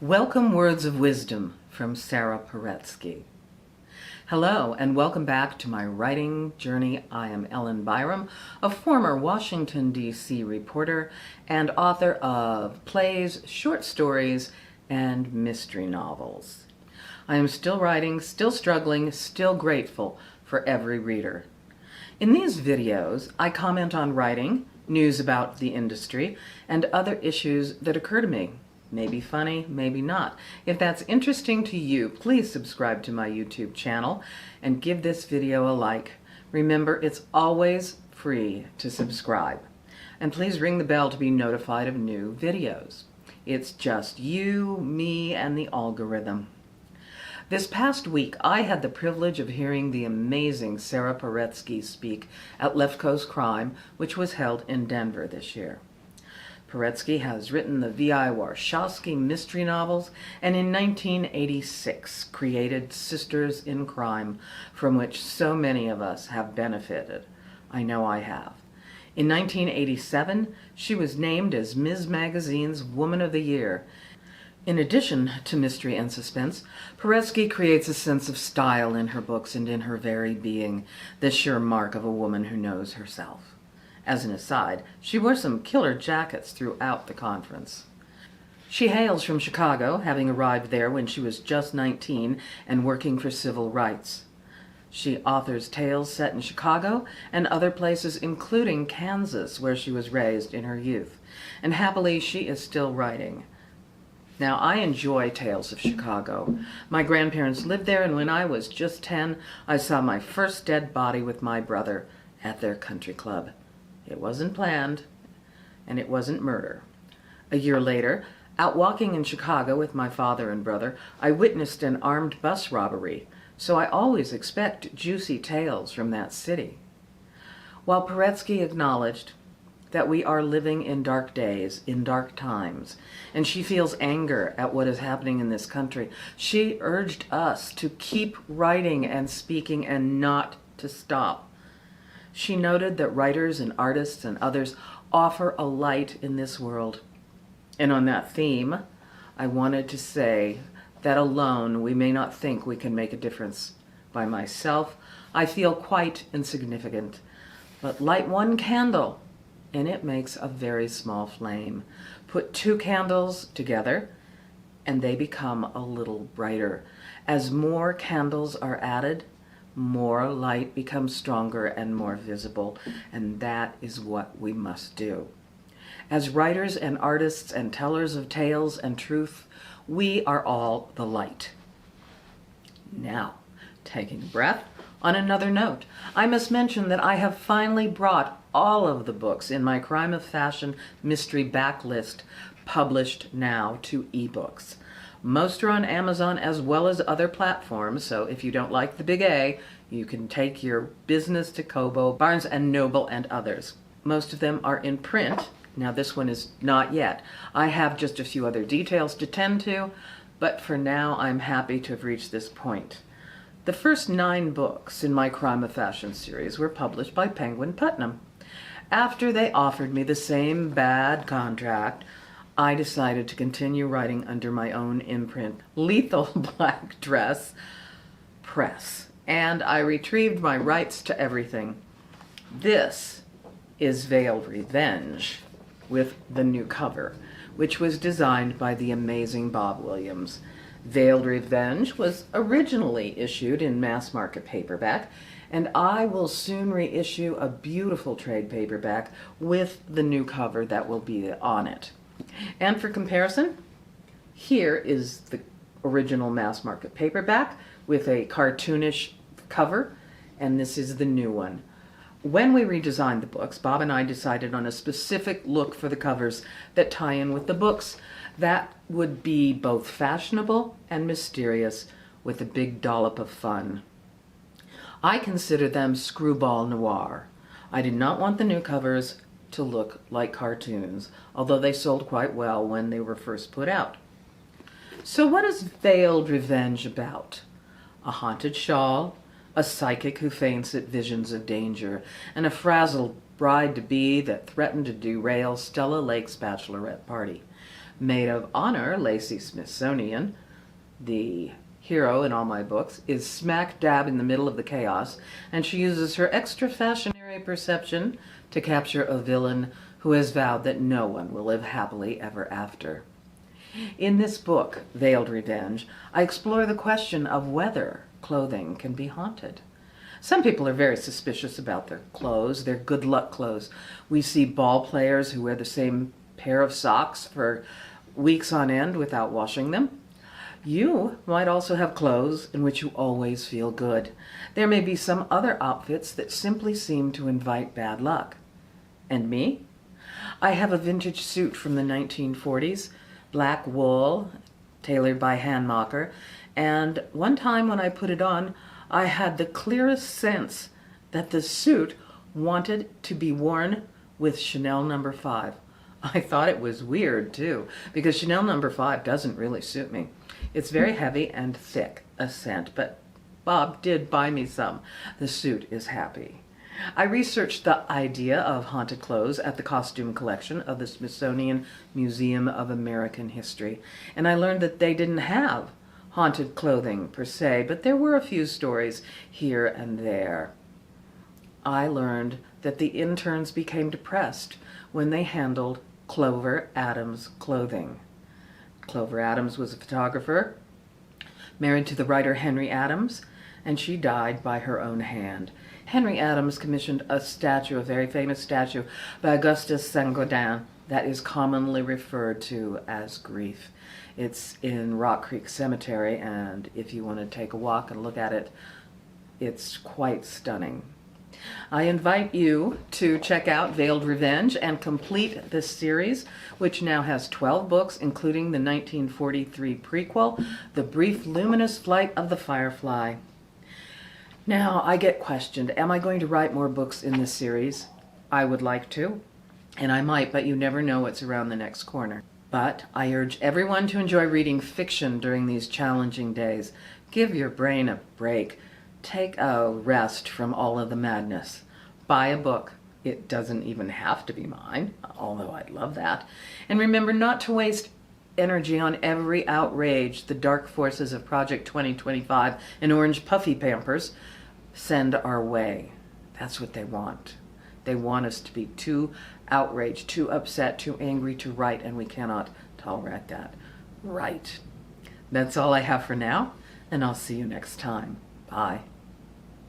Welcome words of wisdom from Sara Paretsky. Hello and welcome back to my writing journey. I am Ellen Byerrum, a former Washington, D.C. reporter and author of plays, short stories, and mystery novels. I am still writing, still struggling, still grateful for every reader. In these videos, I comment on writing, news about the industry, and other issues that occur to me. Maybe funny, maybe not. If that's interesting to you, please subscribe to my YouTube channel and give this video a like. Remember, it's always free to subscribe. And please ring the bell to be notified of new videos. It's just you, me, and the algorithm. This past week, I had the privilege of hearing the amazing Sara Paretsky speak at Left Coast Crime, which was held in Denver this year. Paretsky has written the V.I. Warshawski mystery novels and in 1986 created Sisters in Crime, from which so many of us have benefited. I know I have. In 1987, she was named as Ms. Magazine's Woman of the Year. In addition to mystery and suspense, Paretsky creates a sense of style in her books and in her very being, the sure mark of a woman who knows herself. As an aside, she wore some killer jackets throughout the conference. She hails from Chicago, having arrived there when she was just 19 and working for civil rights. She authors tales set in Chicago and other places, including Kansas, where she was raised in her youth. And happily, she is still writing. Now, I enjoy tales of Chicago. My grandparents lived there, and when I was just 10, I saw my first dead body with my brother at their country club. It wasn't planned, and it wasn't murder. A year later, out walking in Chicago with my father and brother, I witnessed an armed bus robbery, so I always expect juicy tales from that city. While Paretsky acknowledged that we are living in dark days, in dark times, and she feels anger at what is happening in this country, she urged us to keep writing and speaking and not to stop. She noted that writers and artists and others offer a light in this world. And on that theme, I wanted to say that alone we may not think we can make a difference. By myself, I feel quite insignificant. But light one candle, and it makes a very small flame. Put two candles together, and they become a little brighter. As more candles are added, more light becomes stronger and more visible, and that is what we must do. As writers and artists and tellers of tales and truth, we are all the light. Now, taking a breath, on another note, I must mention that I have finally brought all of the books in my Crime of Fashion mystery backlist published now to ebooks. Most are on Amazon as well as other platforms, so if you don't like the big A, you can take your business to Kobo, Barnes & Noble, and others. Most of them are in print. Now this one is not yet. I have just a few other details to tend to, but for now I'm happy to have reached this point. The first 9 books in my Crime of Fashion series were published by Penguin Putnam. After they offered me the same bad contract, I decided to continue writing under my own imprint, Lethal Black Dress Press, and I retrieved my rights to everything. This is Veiled Revenge with the new cover, which was designed by the amazing Bob Williams. Veiled Revenge was originally issued in mass market paperback, and I will soon reissue a beautiful trade paperback with the new cover that will be on it. And for comparison, here is the original mass market paperback with a cartoonish cover, and this is the new one. When we redesigned the books, Bob and I decided on a specific look for the covers that tie in with the books that would be both fashionable and mysterious with a big dollop of fun. I consider them screwball noir. I did not want the new covers to look like cartoons, although they sold quite well when they were first put out. So what is Veiled Revenge about? A haunted shawl, a psychic who faints at visions of danger, and a frazzled bride-to-be that threatened to derail Stella Lake's bachelorette party. Maid of Honor, Lacey Smithsonian, the hero in all my books, is smack dab in the middle of the chaos, and she uses her extra fashionary perception to capture a villain who has vowed that no one will live happily ever after. In this book, Veiled Revenge, I explore the question of whether clothing can be haunted. Some people are very suspicious about their clothes, their good luck clothes. We see ball players who wear the same pair of socks for weeks on end without washing them. You might also have clothes in which you always feel good. There may be some other outfits that simply seem to invite bad luck. And me? I have a vintage suit from the 1940s, black wool, tailored by Handmaker, and one time when I put it on, I had the clearest sense that the suit wanted to be worn with Chanel No. 5. I thought it was weird too, because Chanel No. 5 doesn't really suit me. It's very heavy and thick, a scent, but Bob did buy me some. The suit is happy. I researched the idea of haunted clothes at the costume collection of the Smithsonian Museum of American History, and I learned that they didn't have haunted clothing per se, but there were a few stories here and there. I learned that the interns became depressed when they handled Clover Adams' clothing. Clover Adams was a photographer, married to the writer Henry Adams, and she died by her own hand. Henry Adams commissioned a statue, a very famous statue, by Augustus Saint-Gaudens that is commonly referred to as Grief. It's in Rock Creek Cemetery, and if you want to take a walk and look at it, it's quite stunning. I invite you to check out Veiled Revenge and complete this series, which now has 12 books, including the 1943 prequel, The Brief Luminous Flight of the Firefly. Now, I get questioned, am I going to write more books in this series? I would like to, and I might, but you never know what's around the next corner. But I urge everyone to enjoy reading fiction during these challenging days. Give your brain a break. Take a rest from all of the madness. Buy a book. It doesn't even have to be mine, although I'd love that. And remember not to waste energy on every outrage the dark forces of Project 2025 and Orange Puffy Pampers send our way. That's what they want. They want us to be too outraged, too upset, too angry to write, and we cannot tolerate that. Right. That's all I have for now, and I'll see you next time. Bye.